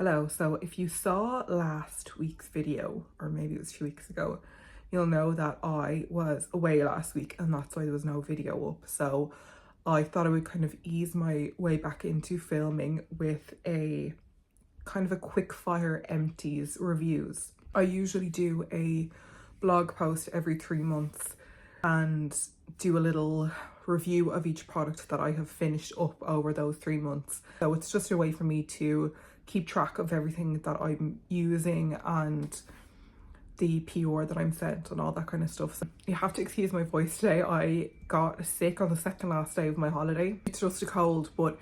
Hello, so if you saw last week's video, or maybe it was 2 weeks ago, you'll know that I was away last week and that's why there was no video up. So I thought I would kind of ease my way back into filming with a kind of a quick fire empties reviews. I usually do a blog post every 3 months and do a little review of each product that I have finished up over those 3 months. So it's just a way for me to keep track of everything that I'm using and the PR that I'm sent and all that kind of stuff. So you have to excuse my voice today. I got sick on the second last day of my holiday. It's just a cold, but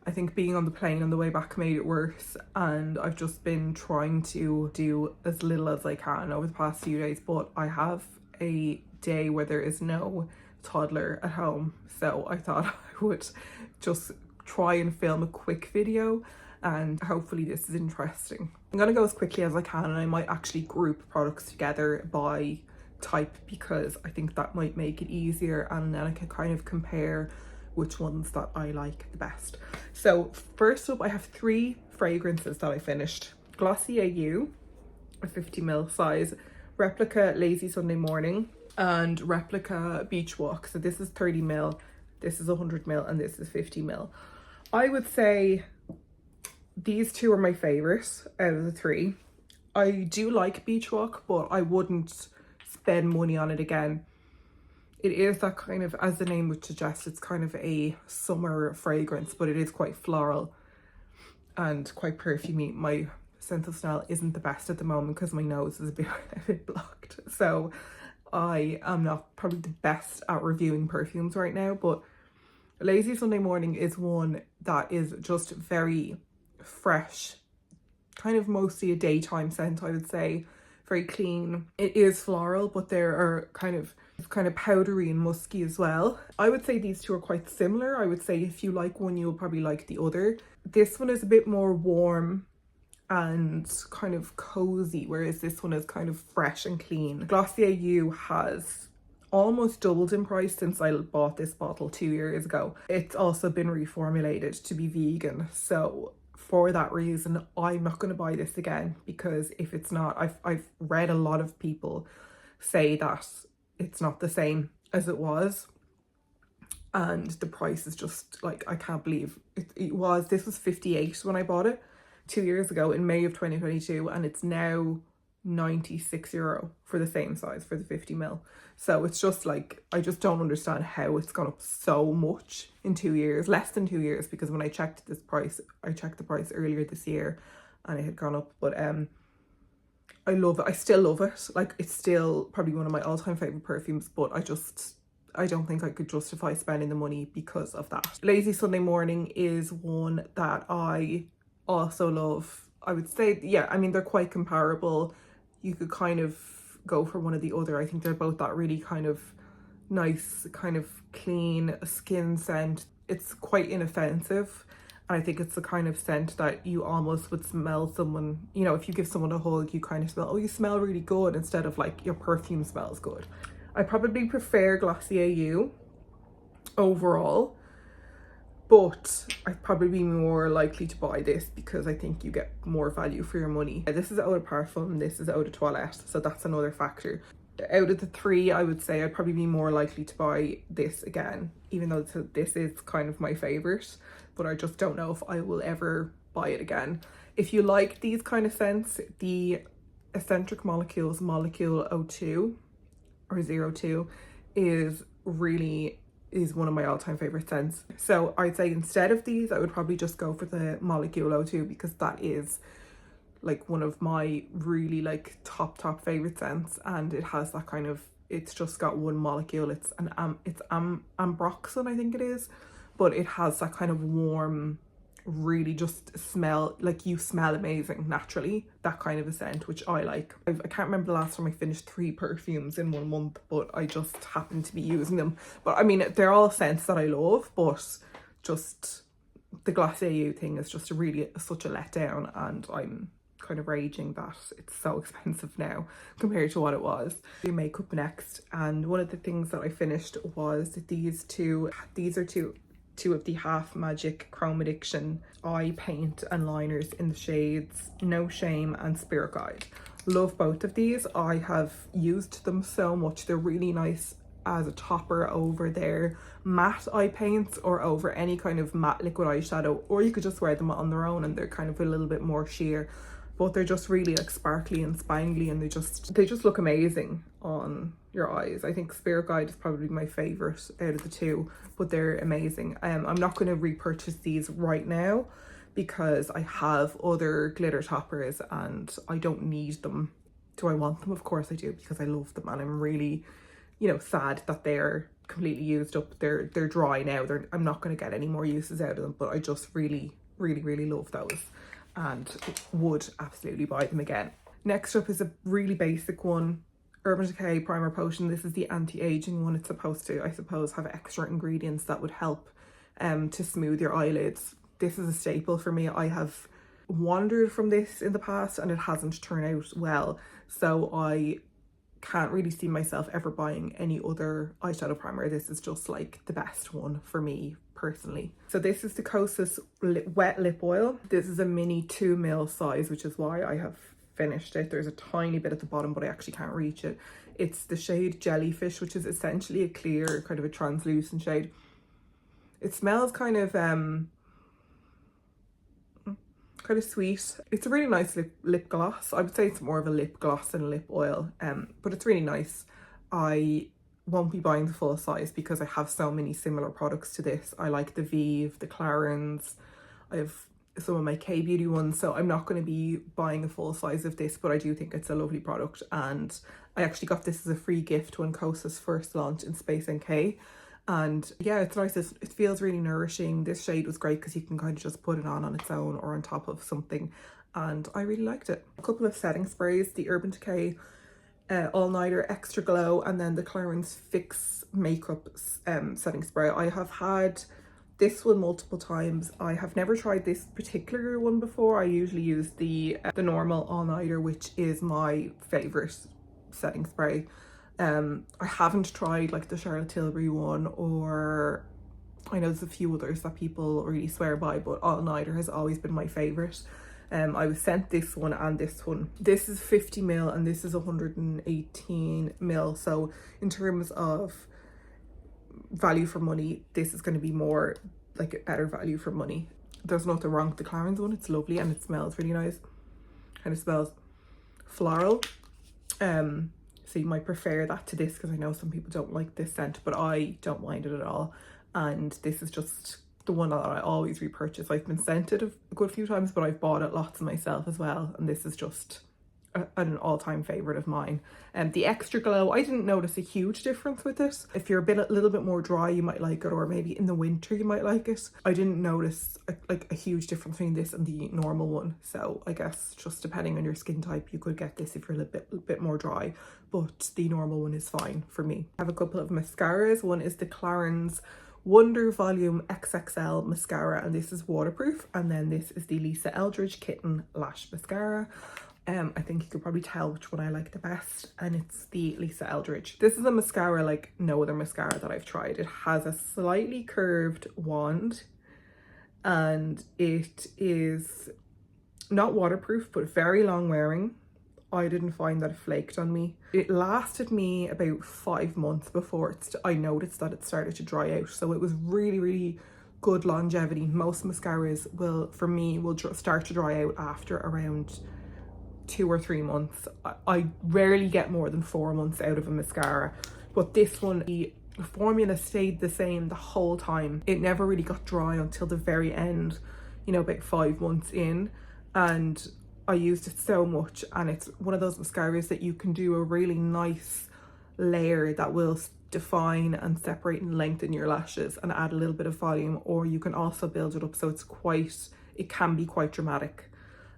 I think being on the plane on the way back made it worse, and I've just been trying to do as little as I can over the past few days. But I have a day where there is no toddler at home, so I thought I would just try and film a quick video, and hopefully this is interesting. I'm gonna go as quickly as I can, and I might actually group products together by type because I think that might make it easier, and then I can kind of compare which ones that I like the best. So first up, I have 3 fragrances that I finished. Glossier U, a 50ml size, Replica Lazy Sunday Morning, and Replica Beach Walk. So this is 30ml, this is 100ml, and this is 50ml. I would say these 2 are my favourites out of the 3. I do like Beach Walk, but I wouldn't spend money on it again. It is that kind of, as the name would suggest, it's kind of a summer fragrance, but it is quite floral and quite perfumey. My sense of smell isn't the best at the moment because my nose is a bit blocked. So I am not probably the best at reviewing perfumes right now, but Lazy Sunday Morning is one that is just very fresh, kind of mostly a daytime scent, I would say. Very clean. It is floral, but there are kind of powdery and musky as well. I would say these 2 are quite similar. I would say if you like one, you'll probably like the other. This one is a bit more warm and kind of cozy, whereas this one is kind of fresh and clean. Glossier U has almost doubled in price since I bought this bottle 2 years ago. It's also been reformulated to be vegan, so for that reason I'm not going to buy this again, because if it's not, I've read a lot of people say that it's not the same as it was, and the price is just like, I can't believe this was 58 when I bought it 2 years ago in May of 2022, and it's now €96 for the same size, for the 50ml. So it's just like, I just don't understand how it's gone up so much in 2 years, less than 2 years, because when I checked this price, I checked the price earlier this year and it had gone up. But I love it. I still love it. Like, it's still probably one of my all-time favorite perfumes, but I don't think I could justify spending the money because of that. Lazy Sunday Morning is one that I also love. I would say, yeah, I mean, they're quite comparable. You could kind of go for one or the other. I think they're both that really kind of nice, kind of clean skin scent. It's quite inoffensive, and I think it's the kind of scent that you almost would smell someone, you know, if you give someone a hug, you kind of smell, oh, you smell really good, instead of like your perfume smells good. I probably prefer Glossier U overall, but I'd probably be more likely to buy this because I think you get more value for your money. This is Eau de Parfum, this is Eau de Toilette, so that's another factor. Out of the 3, I would say I'd probably be more likely to buy this again, even though this is kind of my favourite, but I just don't know if I will ever buy it again. If you like these kind of scents, the Eccentric Molecules Molecule 02 or 02 is one of my all-time favorite scents. So I'd say instead of these, I would probably just go for the Molecule 02, because that is like one of my really like top favorite scents, and it has that kind of, it's just got one molecule. It's ambroxan, I think it is, but it has that kind of warm, really just smell, like you smell amazing naturally, that kind of a scent, which I like. I can't remember the last time I finished 3 perfumes in 1 month, but I just happen to be using them. But I mean, they're all scents that I love, but just the Glossier U thing is just such a letdown, and I'm kind of raging that it's so expensive now compared to what it was. Do makeup next, and one of the things that I finished was these 2. These are 2 two of the Half Magic Chrome Addiction eye paint and liners in the shades No Shame and Spirit Guide. Love both of these. I have used them so much. They're really nice as a topper over their matte eye paints or over any kind of matte liquid eyeshadow, or you could just wear them on their own and they're kind of a little bit more sheer, but they're just really like sparkly and spangly, and they just look amazing on your eyes. I think Spirit Guide is probably my favorite out of the two, but they're amazing. I'm not going to repurchase these right now because I have other glitter toppers and I don't need them. Do I want them? Of course I do, because I love them, and I'm really, you know, sad that they're completely used up. They're dry now. I'm not going to get any more uses out of them, but I just really love those and would absolutely buy them again. Next up is a really basic one, Urban Decay Primer Potion. This is the anti-aging one. It's supposed to, I suppose, have extra ingredients that would help to smooth your eyelids. This is a staple for me. I have wandered from this in the past and it hasn't turned out well, so I can't really see myself ever buying any other eyeshadow primer. This is just like the best one for me personally. So this is the Kosas Wet Lip Oil. This is a mini 2 ml size, which is why I have finished it. There's a tiny bit at the bottom, but I actually can't reach it. It's the shade Jellyfish, which is essentially a clear, kind of a translucent shade. It smells kind of sweet. It's a really nice lip gloss. I would say it's more of a lip gloss than a lip oil, but it's really nice. I won't be buying the full size because I have so many similar products to this. I like the Vive, the Clarins, I have some of my K-Beauty ones, so I'm not going to be buying a full size of this, but I do think it's a lovely product, and I actually got this as a free gift when Kosas first launched in Space NK. And yeah, it's nice. It feels really nourishing. This shade was great because you can kind of just put it on its own or on top of something, and I really liked it. A couple of setting sprays, the Urban Decay All Nighter Extra Glow, and then the Clarins Fix Makeup setting spray. I have had this one multiple times. I have never tried this particular one before. I usually use the normal All Nighter, which is my favorite setting spray. I haven't tried like the Charlotte Tilbury one, or I know there's a few others that people really swear by, but All Nighter has always been my favorite. I was sent this one and this one. This is 50 ml and this is 118 ml. So in terms of value for money, this is going to be more like a better value for money. There's nothing wrong with the Clarins one. It's lovely and it smells really nice. Kind of smells floral. So you might prefer that to this, because I know some people don't like this scent, but I don't mind it at all. And this is just the one that I always repurchase. I've been sent it a good few times, but I've bought it lots myself as well, and this is just an all-time favorite of mine. The Extra Glow, I didn't notice a huge difference with it. If you're a little bit more dry, you might like it, or maybe in the winter you might like it. I didn't notice a huge difference between this and the normal one, so I guess just depending on your skin type, you could get this if you're a little bit more dry, but the normal one is fine for me. I have a couple of mascaras. One is the Clarins Wonder Volume XXL Mascara, and this is waterproof, and then this is the Lisa Eldridge Kitten Lash Mascara. I think you could probably tell which one I like the best, and it's the Lisa Eldridge. This is a mascara like no other mascara that I've tried. It has a slightly curved wand, and it is not waterproof, but very long wearing. I didn't find that it flaked on me. It lasted me about 5 months before I noticed that it started to dry out. So it was really good longevity. Most mascaras will start to dry out after around 2 or 3 months. I rarely get more than 4 months out of a mascara, but this one, the formula stayed the same the whole time. It never really got dry until the very end, you know, about 5 months in, and I used it so much. And it's one of those mascaras that you can do a really nice layer that will define and separate and lengthen your lashes and add a little bit of volume, or you can also build it up so it can be quite dramatic.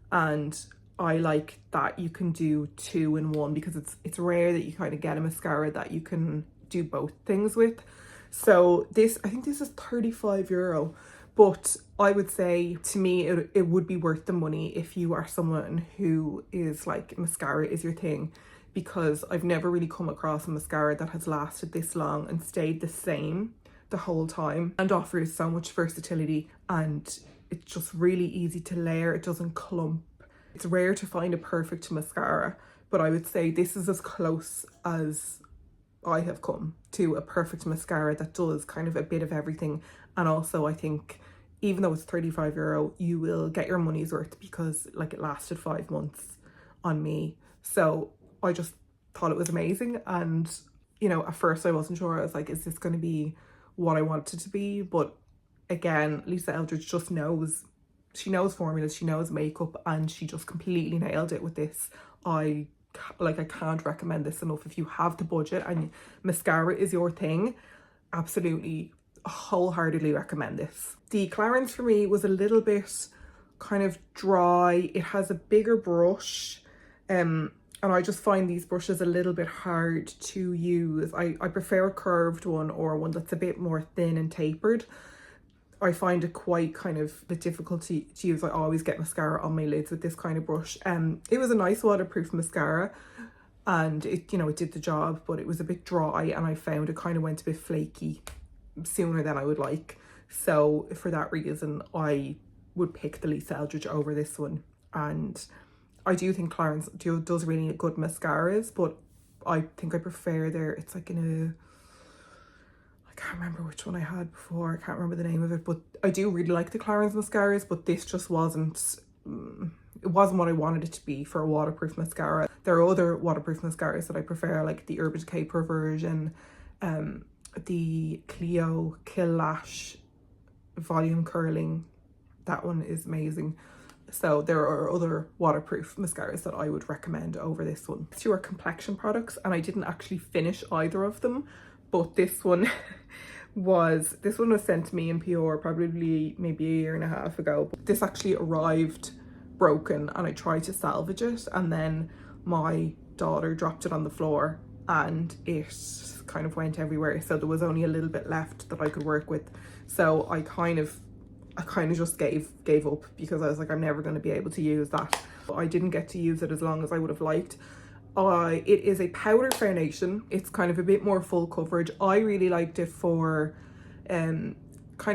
And I like that you can do 2 in 1, because it's rare that you kind of get a mascara that you can do both things with. So I think this is €35, but I would say to me it would be worth the money if you are someone who is like, mascara is your thing, because I've never really come across a mascara that has lasted this long and stayed the same the whole time and offers so much versatility, and it's just really easy to layer. It doesn't clump. It's rare to find a perfect mascara, but I would say this is as close as I have come to a perfect mascara that does kind of a bit of everything. And also I think even though it's €35, you will get your money's worth because like it lasted 5 months on me. So I just thought it was amazing. And you know, at first I wasn't sure. I was like, is this going to be what I want it to be? But again, Lisa Eldridge just knows. She knows formulas, she knows makeup, and she just completely nailed it with this. I can't recommend this enough. If you have the budget and mascara is your thing, absolutely wholeheartedly recommend this. The Clarins for me was a little bit kind of dry. It has a bigger brush, and I just find these brushes a little bit hard to use. I prefer a curved one or one that's a bit more thin and tapered. I find it quite kind of a bit difficult to use. I always get mascara on my lids with this kind of brush. It was a nice waterproof mascara and it, you know, it did the job, but it was a bit dry and I found it kind of went a bit flaky sooner than I would like. So for that reason, I would pick the Lisa Eldridge over this one. And I do think Clarins does really good mascaras, but I think I prefer it's like in a, I can't remember which one I had before. I can't remember the name of it, but I do really like the Clarins mascaras, but this just wasn't, it wasn't what I wanted it to be for a waterproof mascara. There are other waterproof mascaras that I prefer, like the Urban Decay Perversion, the Clio Kill Lash Volume Curling. That one is amazing. So there are other waterproof mascaras that I would recommend over this one. It's your complexion products, and I didn't actually finish either of them, but this one was sent to me in PR probably maybe a year and a half ago. But this actually arrived broken and I tried to salvage it, and then my daughter dropped it on the floor and it kind of went everywhere. So there was only a little bit left that I could work with. So I kind of just gave up because I was like, I'm never going to be able to use that. But I didn't get to use it as long as I would have liked. It is a powder foundation. It's kind of a bit more full coverage. I really liked it for kind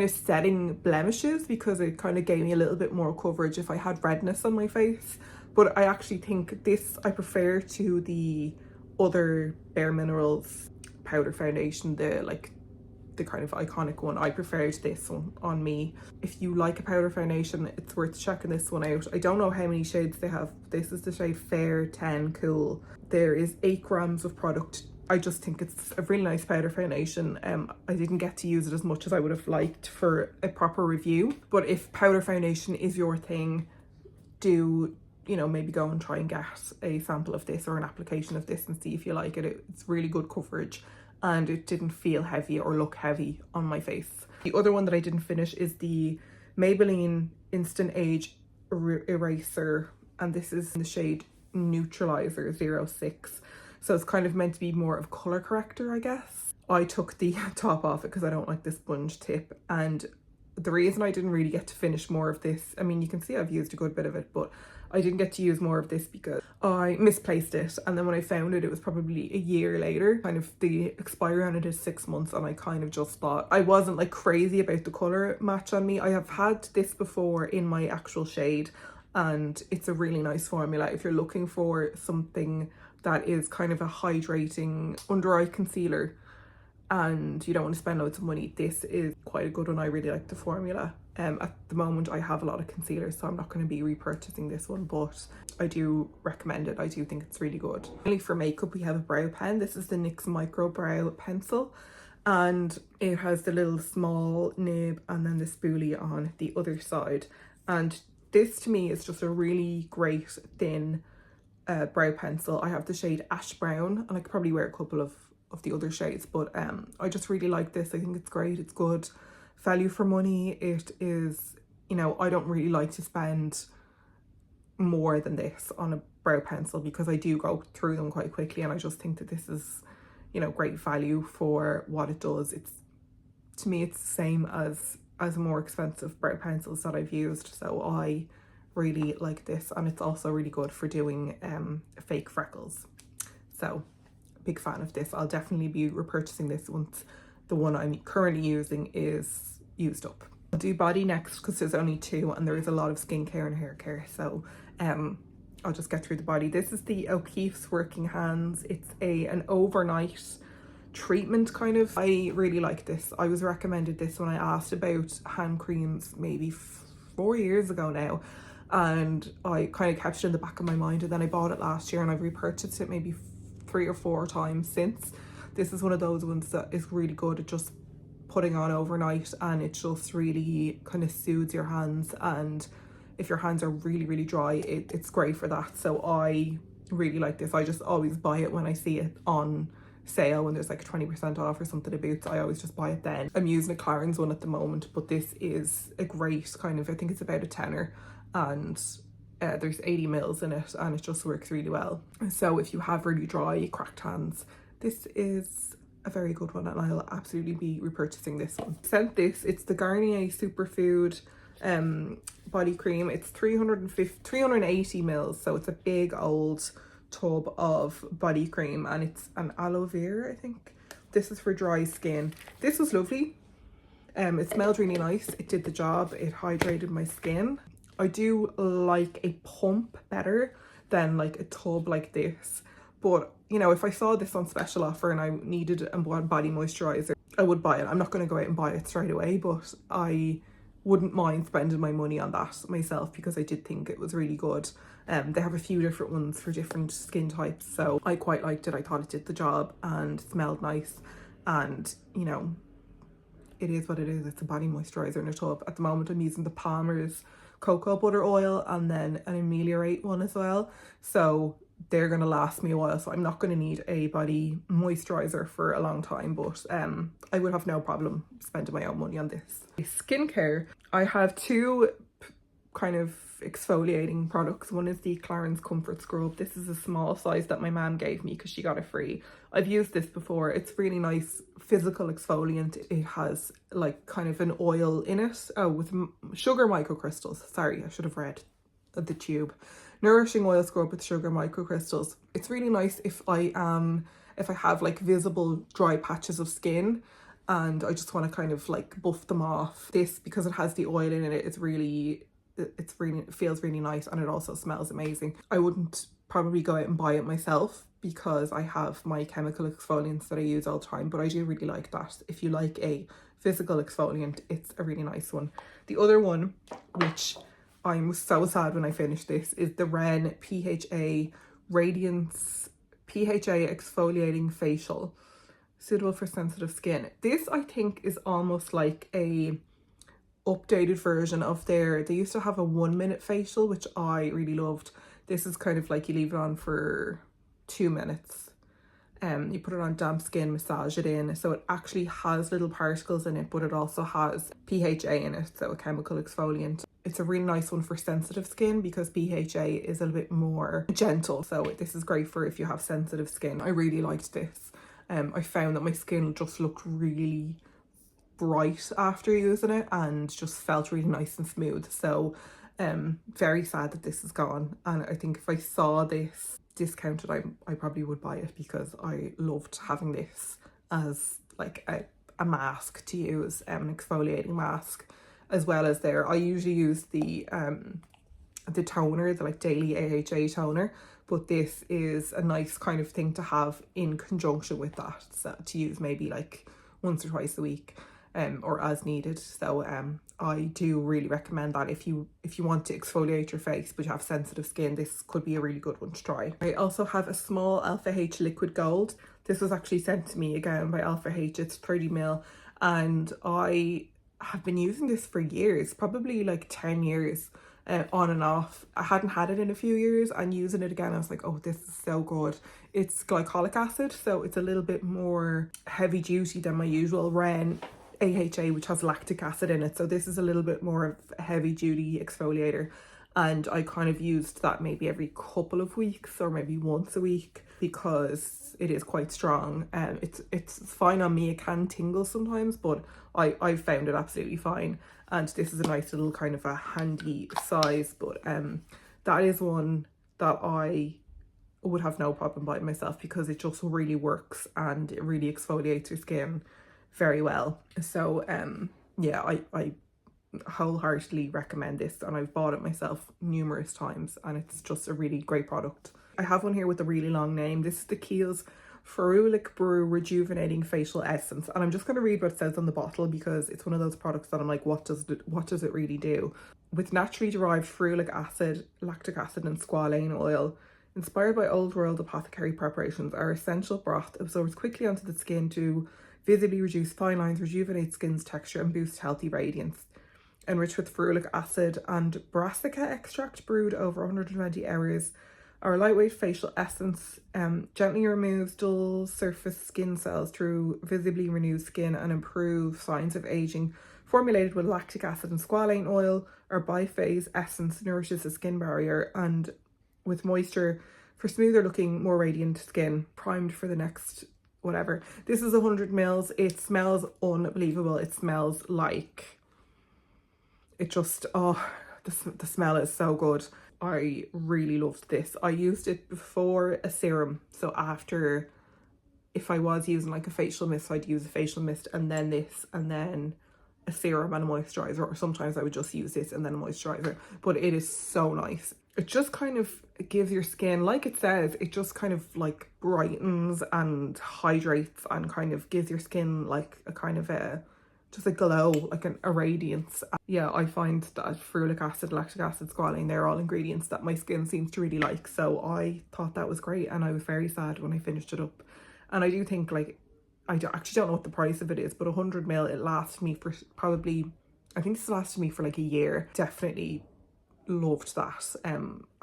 of setting blemishes because it kind of gave me a little bit more coverage if I had redness on my face. But I actually think this I prefer to the other Bare Minerals powder foundation, the kind of iconic one. I preferred this one on me. If you like a powder foundation, it's worth checking this one out. I don't know how many shades they have. This is the shade Fair 10 Cool. There is 8 grams of product. I just think it's a really nice powder foundation. I didn't get to use it as much as I would have liked for a proper review. But if powder foundation is your thing, do, you know, maybe go and try and get a sample of this or an application of this and see if you like it. It's really good coverage and it didn't feel heavy or look heavy on my face. The other one that I didn't finish is the Maybelline Instant Age Eraser, and this is in the shade Neutralizer 06. So it's kind of meant to be more of color corrector, I guess. I took the top off it because I don't like the sponge tip, and the reason I didn't really get to finish more of this, I mean, you can see I've used a good bit of it, but I didn't get to use more of this because I misplaced it, and then when I found it, it was probably a year later. Kind of the expiry on it is 6 months, and I kind of just thought, I wasn't like crazy about the color match on me. I have had this before in my actual shade, and it's a really nice formula if you're looking for something that is kind of a hydrating under eye concealer and you don't want to spend loads of money. This is quite a good one. I really like the formula. At the moment I have a lot of concealers, so I'm not going to be repurchasing this one, but I do recommend it. I do think it's really good. Finally, for makeup, we have a brow pen. This is the NYX Micro Brow Pencil, and it has the little small nib and then the spoolie on the other side. And this to me is just a really great thin brow pencil. I have the shade Ash Brown, and I could probably wear a couple of the other shades, but I just really like this. I think it's great. It's good value for money. It is, you know, I don't really like to spend more than this on a brow pencil because I do go through them quite quickly, and I just think that this is, you know, great value for what it does. It's, to me, it's the same as more expensive brow pencils that I've used, so I really like this, and it's also really good for doing fake freckles. So big fan of this. I'll definitely be repurchasing this once the one I'm currently using is used up. I'll do body next because there's only two and there is a lot of skincare and hair care, so I'll just get through the body. This is the OKeefes Working Hands. It's an overnight treatment kind of. I really like this. I was recommended this when I asked about hand creams maybe 4 years ago now, and I kind of kept it in the back of my mind, and then I bought it last year and I've repurchased it maybe 3 or 4 times since. This is one of those ones that is really good at just putting on overnight, and it just really kind of soothes your hands, and if your hands are really dry, it's great for that. So I really like this. I just always buy it when I see it on sale, when there's like 20% off or something at Boots. I always just buy it then. I'm using a Clarins one at the moment, but this is a great kind of, I think it's about a tenner, and there's 80 mils in it, and it just works really well. So if you have really dry, cracked hands, this is a very good one, and I'll absolutely be repurchasing this one. Sent this, it's the Garnier Superfood body cream. It's 380 mils, so it's a big old tub of body cream, and it's an aloe vera, I think. This is for dry skin. This was lovely. It smelled really nice. It did the job. It hydrated my skin. I do like a pump better than like a tub like this, but you know, if I saw this on special offer and I needed a body moisturizer, I would buy it. I'm not going to go out and buy it straight away, but I wouldn't mind spending my money on that myself because I did think it was really good. They have a few different ones for different skin types, so I quite liked it. I thought it did the job and smelled nice, and you know, it is what it is. It's a body moisturizer in a tub. At the moment I'm using the Palmer's cocoa butter oil and then an Ameliorate one as well, so they're going to last me a while, so I'm not going to need a body moisturizer for a long time, but I would have no problem spending my own money on this. Skincare, I have 2 kind of exfoliating products. One is the Clarins Comfort Scrub. This is a small size that my mum gave me because she got it free. I've used this before. It's really nice physical exfoliant. It has like kind of an oil in it, with sugar microcrystals. Sorry, I should have read the tube. Nourishing oil scrub with sugar microcrystals. It's really nice if I have like visible dry patches of skin and I just want to kind of like buff them off. This, because it has the oil in it, it feels really nice, and it also smells amazing. I wouldn't probably go out and buy it myself because I have my chemical exfoliants that I use all the time, but I do really like that. If you like a physical exfoliant, it's a really nice one. The other one, which I'm so sad when I finish this, is the REN PHA Radiance PHA Exfoliating Facial, suitable for sensitive skin. This I think is almost like a updated version of they used to have a 1-minute facial, which I really loved. This is kind of like you leave it on for 2 minutes. You put it on damp skin, massage it in, so it actually has little particles in it, but it also has PHA in it, so a chemical exfoliant. It's a really nice one for sensitive skin because PHA is a little bit more gentle, so this is great for if you have sensitive skin. I really liked this. I found that my skin just looked really bright after using it and just felt really nice and smooth. So very sad that this is gone, and I think if I saw this discounted, I probably would buy it because I loved having this as like a mask to use, an exfoliating mask, as well as I usually use the toner, the like daily AHA toner, but this is a nice kind of thing to have in conjunction with that, so to use maybe like once or twice a week, or as needed. So I do really recommend that if you want to exfoliate your face but you have sensitive skin, this could be a really good one to try. I also have a small Alpha H liquid gold. This was actually sent to me again by Alpha H. It's 30 ml, and I have been using this for years, probably like 10 years, on and off. I hadn't had it in a few years, and using it again I was like, oh, this is so good. It's glycolic acid, so it's a little bit more heavy duty than my usual REN AHA, which has lactic acid in it, so this is a little bit more of a heavy duty exfoliator, and I kind of used that maybe every couple of weeks or maybe once a week because it is quite strong. It's fine on me. It can tingle sometimes, but I found it absolutely fine, and this is a nice little kind of a handy size, but that is one that I would have no problem buying myself because it just really works and it really exfoliates your skin very well. So yeah, I wholeheartedly recommend this, and I've bought it myself numerous times, and it's just a really great product. I have one here with a really long name. This is the Kiehl's Ferulic Brew Rejuvenating Facial Essence, and I'm just going to read what it says on the bottle because it's one of those products that I'm like, what does it really do? With naturally derived ferulic acid, lactic acid and squalane oil, inspired by old world apothecary preparations, our essential broth absorbs quickly onto the skin to visibly reduce fine lines, rejuvenate skin's texture and boost healthy radiance. Enriched with ferulic acid and brassica extract brewed over 120 hours, our lightweight facial essence gently removes dull surface skin cells through visibly renewed skin and improve signs of aging. Formulated with lactic acid and squalane oil, our biphase essence nourishes the skin barrier and with moisture for smoother looking, more radiant skin, primed for the next whatever. This is 100 mils. It smells unbelievable. It smells like, it just, oh, the smell is so good. I really loved this. I used it before a serum. So after, if I was using like a facial mist, I'd use a facial mist and then this and then a serum and a moisturizer, or sometimes I would just use this and then a moisturizer. But it is so nice. It just kind of gives your skin, like it says, it just kind of like brightens and hydrates and kind of gives your skin like a kind of a, just a glow, like a radiance. Yeah, I find that ferulic acid, lactic acid, squalane, they're all ingredients that my skin seems to really like. So I thought that was great, and I was very sad when I finished it up. And I do think, like, actually don't know what the price of it is, but 100 ml, it lasted me for probably, I think this lasted me for like a year. Definitely loved that.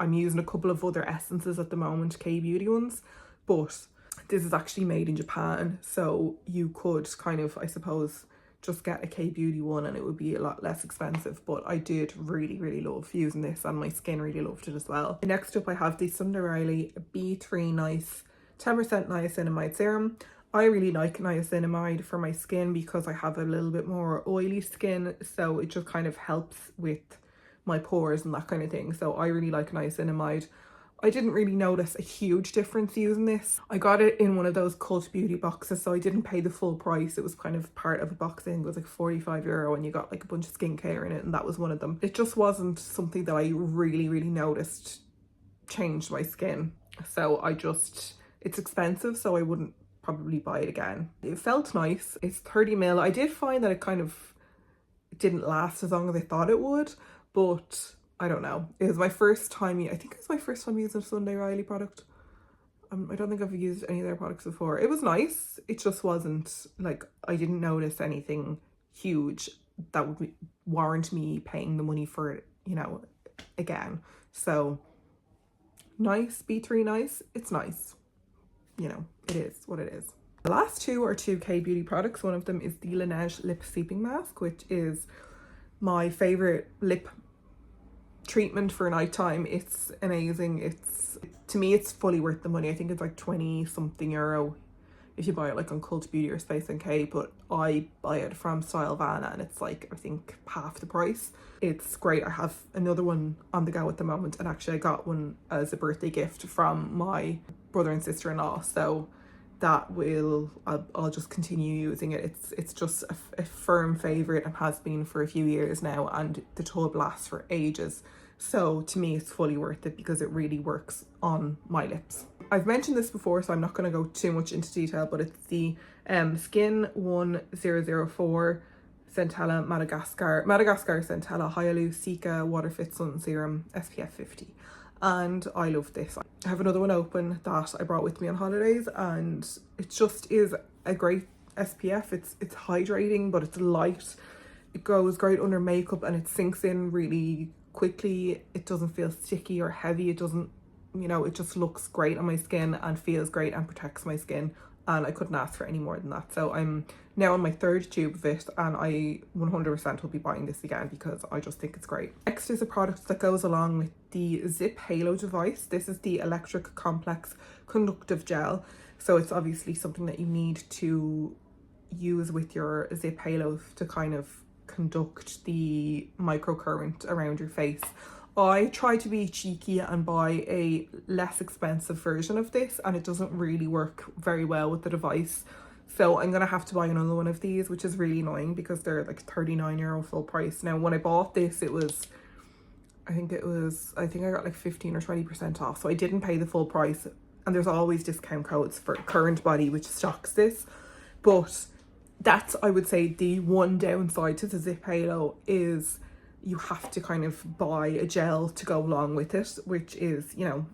I'm using a couple of other essences at the moment, K-Beauty ones, but this is actually made in Japan, so you could kind of, I suppose, just get a K-Beauty one and it would be a lot less expensive. But I did really love using this, and my skin really loved it as well. Next up I have the Sunday Riley B3 Nice 10% niacinamide serum. I really like niacinamide for my skin because I have a little bit more oily skin, so it just kind of helps with my pores and that kind of thing. So I really like niacinamide. I didn't really notice a huge difference using this. I got it in one of those Cult Beauty boxes, so I didn't pay the full price. It was kind of part of a box thing. It was like €45 and you got like a bunch of skincare in it, and that was one of them. It just wasn't something that I really noticed changed my skin. So it's expensive, so I wouldn't probably buy it again. It felt nice. It's 30 ml. I did find that it kind of didn't last as long as I thought it would, but I don't know. It was my first time, I think it was my first time using a Sunday Riley product. I don't think I've used any of their products before. It was nice. It just wasn't, like, I didn't notice anything huge that would warrant me paying the money for it, you know, again. So, nice, B3 Nice, it's nice. You know, it is what it is. The last two are two K-Beauty products. One of them is the Laneige Lip Sleeping Mask, which is my favourite lip treatment for nighttime. It's amazing. To me, it's fully worth the money. I think it's like 20 something euro if you buy it like on Cult Beauty or Space NK, but I buy it from Davana and it's like, I think, half the price. It's great. I have another one on the go at the moment, and actually I got one as a birthday gift from my brother and sister-in-law, so that I'll just continue using it. It's just a firm favorite and has been for a few years now, and the tub lasts for ages. So to me, it's fully worth it because it really works on my lips. I've mentioned this before, so I'm not going to go too much into detail, but it's the Skin 1004 Centella Madagascar Centella Hyaluronic Water Fit Sun Serum SPF 50. And I love this. I have another one open that I brought with me on holidays, and it just is a great SPF. It's hydrating, but it's light. It goes great under makeup and it sinks in really quickly. It doesn't feel sticky or heavy. It doesn't, you know, it just looks great on my skin and feels great and protects my skin, and I couldn't ask for any more than that. So I'm now on my third tube of it, and I 100% will be buying this again because I just think it's great. Next is a product that goes along with the Zip Halo device. This is the Electric Complex Conductive Gel. So it's obviously something that you need to use with your Zip Halo to kind of conduct the microcurrent around your face. I try to be cheeky and buy a less expensive version of this, and it doesn't really work very well with the device. So I'm gonna have to buy another one of these, which is really annoying because they're like €39 full price. Now when I bought this, it was, I think I got like 15 or 20% off, so I didn't pay the full price. And there's always discount codes for Current Body, which stocks this. But that's, I would say, the one downside to the Zip Halo is you have to kind of buy a gel to go along with it, which is, you know,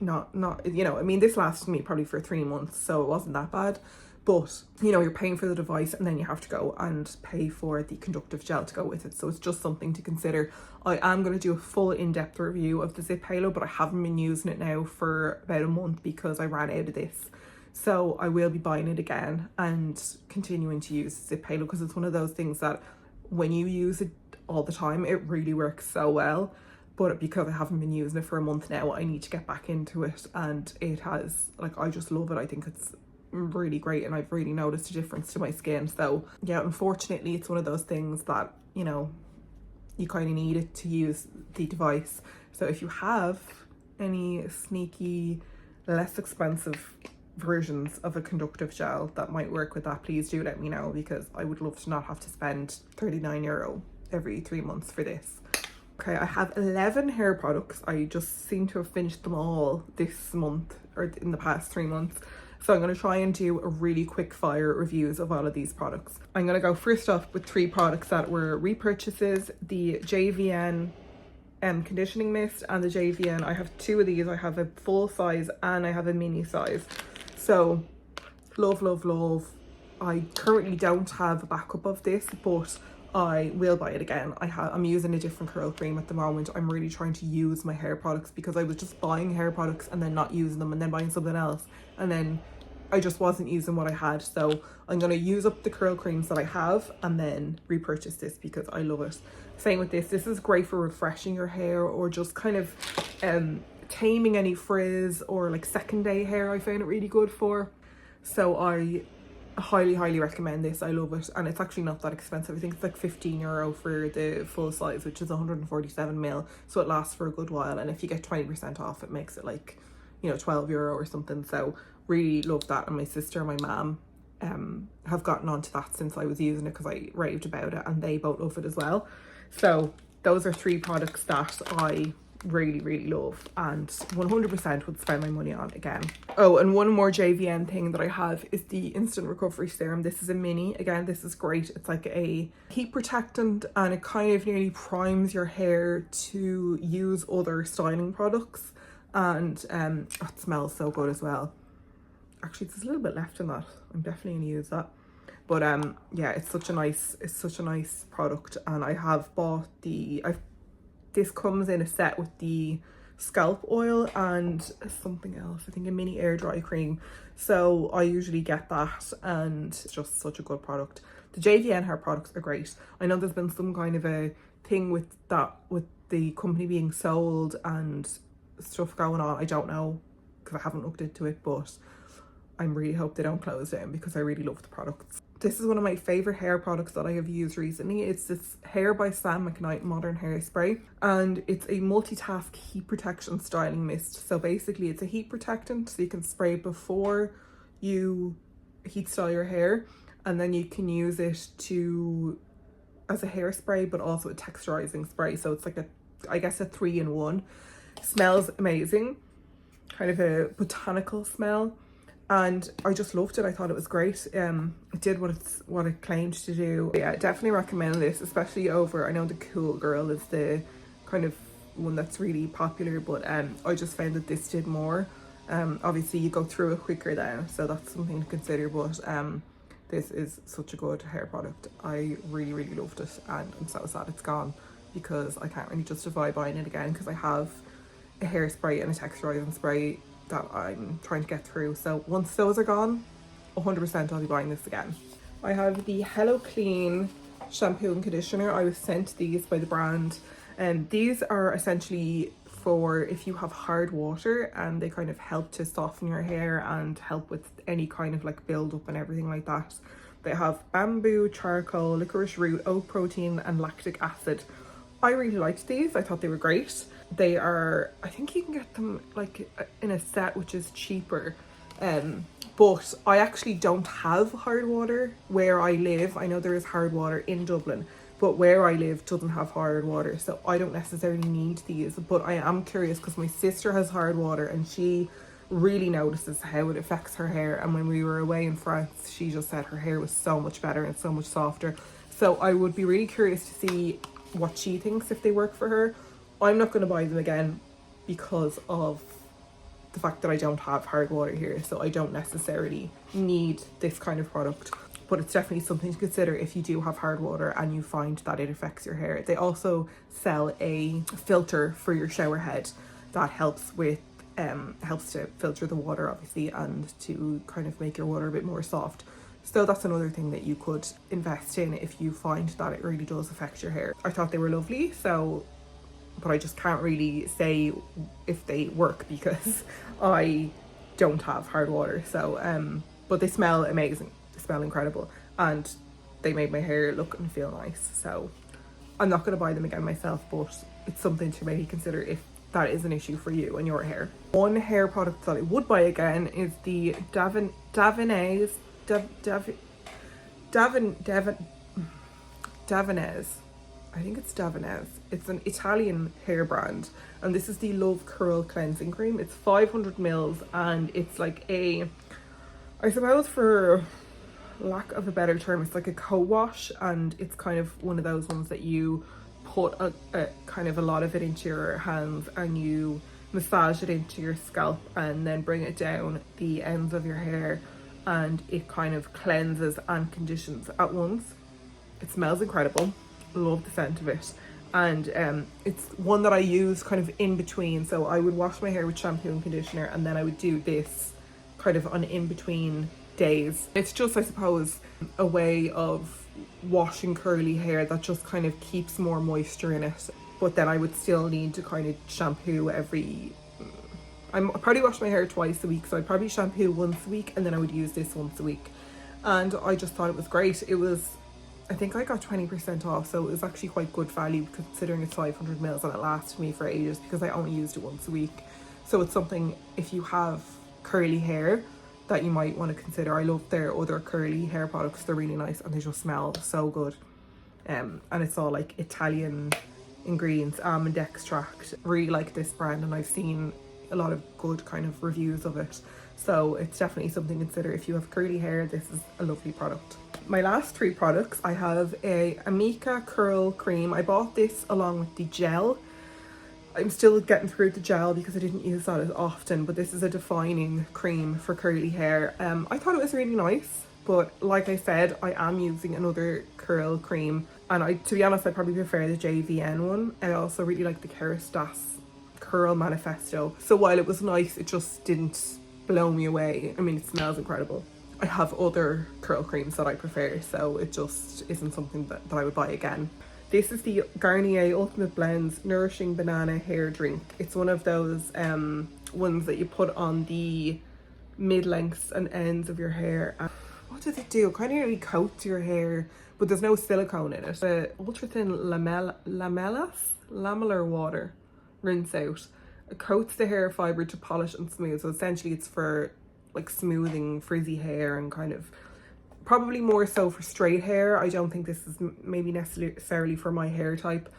not you know, I mean, this lasted me probably for 3 months, so it wasn't that bad. But, you know, you're paying for the device and then you have to go and pay for the conductive gel to go with it. So it's just something to consider. I am going to do a full in-depth review of the Zip Halo, but I haven't been using it now for about a month because I ran out of this. So I will be buying it again and continuing to use Zip Halo because it's one of those things that when you use it all the time, it really works so well. But because I haven't been using it for a month now, I need to get back into it. And it has, like, I just love it. I think it's really great and I've really noticed a difference to my skin. So yeah, unfortunately it's one of those things that, you know, you kind of need it to use the device. So if you have any sneaky, less expensive versions of a conductive gel that might work with that, please do let me know, because I would love to not have to spend €39 every 3 months for this. Okay, I have 11 hair products. I just seem to have finished them all this month or in the past 3 months. So I'm going to try and do a really quick fire reviews of all of these products. I'm going to go first off with 3 products that were repurchases: the JVN Conditioning Mist and the JVN. I have 2 of these. I have a full size and I have a mini size. So love, love, love. I currently don't have a backup of this, but I will buy it again. I'm using a different curl cream at the moment. I'm really trying to use my hair products because I was just buying hair products and then not using them and then buying something else, and then I just wasn't using what I had. So I'm going to use up the curl creams that I have and then repurchase this because I love it. Same with this. This is great for refreshing your hair or just kind of taming any frizz or like second day hair. I found it really good for. So I highly recommend this. I love it, and it's actually not that expensive. I think it's like €15 for the full size, which is 147ml, so it lasts for a good while. And if you get 20% off, it makes it like, you know, €12 or something. So really love that. And my sister and my mum have gotten onto that since I was using it because I raved about it, and they both love it as well. So those are 3 products that I really love and 100% would spend my money on again. Oh, and one more JVN thing that I have is the Instant Recovery Serum. This is a mini. Again, this is great. It's like a heat protectant and it kind of nearly primes your hair to use other styling products. And it smells so good as well. Actually, there's a little bit left in that. I'm definitely gonna use that. But yeah, it's such a nice product, and I have bought this comes in a set with the scalp oil and something else, I think a mini air dry cream. So I usually get that, and it's just such a good product. The JVN hair products are great. I know there's been some kind of a thing with the company being sold and stuff going on. I don't know because I haven't looked into it, but I really hope they don't close down because I really love the products. This is one of my favorite hair products that I have used recently. It's this Hair by Sam McKnight Modern Hairspray, and it's a multitask heat protection styling mist. So basically it's a heat protectant, so you can spray before you heat style your hair, and then you can use it as a hairspray, but also a texturizing spray. So it's like I guess a 3-in-1. Smells amazing, kind of a botanical smell. And I just loved it. I thought it was great. It did what it claimed to do. Yeah, definitely recommend this, especially over, I know the Cool Girl is the kind of one that's really popular, but I just found that this did more. Obviously you go through it quicker then, so that's something to consider, but this is such a good hair product. I really loved it, and I'm so sad it's gone because I can't really justify buying it again because I have a hairspray and a texturizing spray that I'm trying to get through. So once those are gone, 100% I'll be buying this again. I have the Hello Clean shampoo and conditioner. I was sent these by the brand, and these are essentially for if you have hard water, and they kind of help to soften your hair and help with any kind of like build up and everything like that. They have bamboo, charcoal, licorice root, oat protein and lactic acid. I really liked these. I thought they were great. They are, I think you can get them like in a set, which is cheaper. But I actually don't have hard water where I live. I know there is hard water in Dublin, but where I live doesn't have hard water, so I don't necessarily need these. But I am curious because my sister has hard water and she really notices how it affects her hair. And when we were away in France, she just said her hair was so much better and so much softer. So I would be really curious to see what she thinks if they work for her. I'm not going to buy them again because of the fact that I don't have hard water here, so I don't necessarily need this kind of product. But it's definitely something to consider if you do have hard water and you find that it affects your hair. They also sell a filter for your shower head that helps with helps to filter the water, obviously, and to kind of make your water a bit more soft. So that's another thing that you could invest in if you find that it really does affect your hair. I thought they were lovely, but I just can't really say if they work because I don't have hard water. So but they smell amazing. They smell incredible, and they made my hair look and feel nice. So I'm not going to buy them again myself, but it's something to maybe consider if that is an issue for you and your hair. One hair product that I would buy again is the Davanese. I think it's Davana. It's an Italian hair brand, and this is the Love Curl Cleansing Cream. It's 500 mils, and it's like I suppose for lack of a better term, it's like a co-wash, and it's kind of one of those ones that you put a kind of a lot of it into your hands and you massage it into your scalp and then bring it down the ends of your hair, and it kind of cleanses and conditions at once. It smells incredible. Love the scent of it, and it's one that I use kind of in between. So I would wash my hair with shampoo and conditioner, and then I would do this kind of on in between days. It's just, I suppose, a way of washing curly hair that just kind of keeps more moisture in it, but then I would still need to kind of shampoo I probably wash my hair twice a week, so I'd probably shampoo once a week and then I would use this once a week. And I just thought it was great. I think I got 20% off, so it was actually quite good value considering it's 500 mils and it lasted me for ages because I only used it once a week. So it's something, if you have curly hair, that you might want to consider. I love their other curly hair products. They're really nice and they just smell so good. And it's all like Italian ingredients, almond extract. Really like this brand, and I've seen a lot of good kind of reviews of it. So it's definitely something to consider if you have curly hair. This is a lovely product. My last three products, I have a Amika curl cream. I bought this along with the gel. I'm still getting through the gel because I didn't use that as often, but this is a defining cream for curly hair. I thought it was really nice, but like I said, I am using another curl cream, and to be honest, I probably prefer the JVN one. I also really like the Kerastase Curl Manifesto. So while it was nice, it just didn't blow me away. I mean, it smells incredible. I have other curl creams that I prefer, so it just isn't something that I would buy again. This is the Garnier Ultimate Blends Nourishing Banana Hair Drink. It's one of those ones that you put on the mid-lengths and ends of your hair. And what does it do? It kind of really coats your hair, but there's no silicone in it. The ultra thin lamellar water rinse out. It coats the hair fibre to polish and smooth. So essentially it's for like smoothing frizzy hair and kind of probably more so for straight hair. I don't think this is maybe necessarily for my hair type.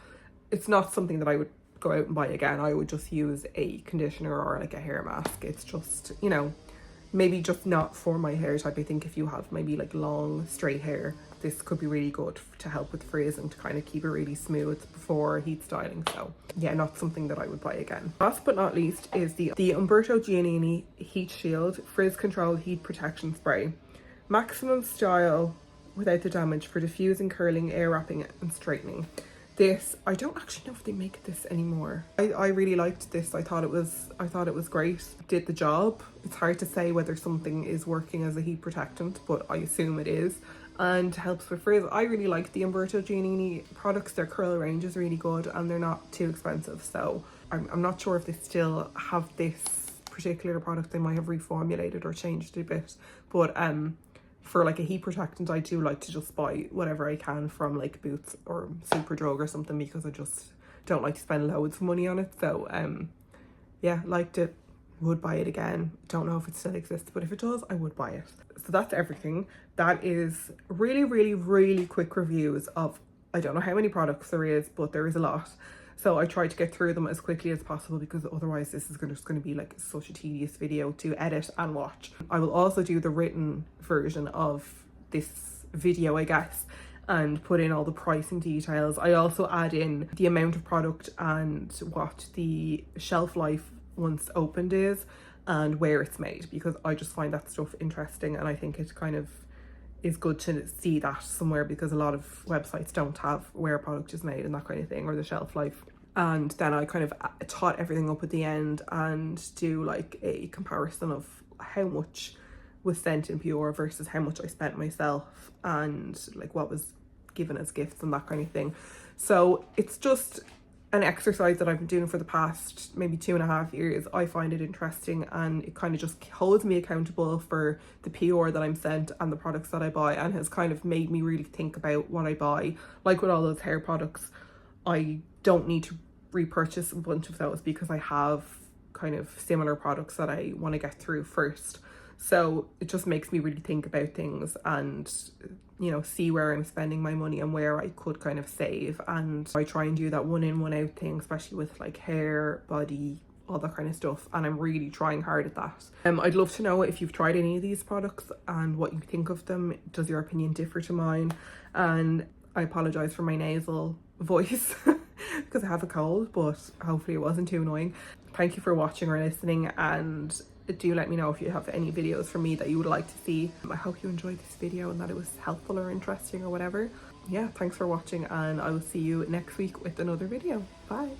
It's not something that I would go out and buy again. I would just use a conditioner or like a hair mask. It's just, you know, maybe just not for my hair type. I think if you have maybe like long straight hair, this could be really good to help with frizz and to kind of keep it really smooth before heat styling. So yeah, not something that I would buy again. Last but not least is the Umberto Giannini Heat Shield Frizz Control Heat Protection Spray. Maximum style without the damage for diffusing, curling, air wrapping and straightening. This, I don't actually know if they make this anymore. I really liked this. I thought it was great. It did the job. It's hard to say whether something is working as a heat protectant, but I assume it is, and helps with frizz. I really like the Umberto Giannini products. Their curl range is really good and they're not too expensive. So I'm not sure if they still have this particular product. They might have reformulated or changed it a bit, but for like a heat protectant, I do like to just buy whatever I can from like Boots or Superdrug or something, because I just don't like to spend loads of money on it. So yeah, liked it. would buy it again. Don't know if it still exists, but if it does, I would buy it. So that's everything. That is really quick reviews of, I don't know how many products there is, but there is a lot. So I tried to get through them as quickly as possible because otherwise this is just going to be like such a tedious video to edit and watch. I will also do the written version of this video, I guess, and put in all the pricing details. I also add in the amount of product and what the shelf life once opened is and where it's made, because I just find that stuff interesting, and I think it kind of is good to see that somewhere because a lot of websites don't have where a product is made and that kind of thing, or the shelf life. And then I kind of tot everything up at the end and do like a comparison of how much was sent in Pure versus how much I spent myself, and like what was given as gifts and that kind of thing. So it's just an exercise that I've been doing for the past maybe 2.5 years. I find it interesting, and it kind of just holds me accountable for the PR that I'm sent and the products that I buy, and has kind of made me really think about what I buy. Like with all those hair products, I don't need to repurchase a bunch of those because I have kind of similar products that I want to get through first. So it just makes me really think about things and, you know, see where I'm spending my money and where I could kind of save. And I try and do that one in, one out thing, especially with like hair, body, all that kind of stuff. And I'm really trying hard at that. I'd love to know if you've tried any of these products and what you think of them. Does your opinion differ to mine? And I apologize for my nasal voice because I have a cold, but hopefully it wasn't too annoying. Thank you for watching or listening, and do let me know if you have any videos from me that you would like to see. I hope you enjoyed this video and that it was helpful or interesting or whatever. Yeah, thanks for watching, and I will see you next week with another video. Bye.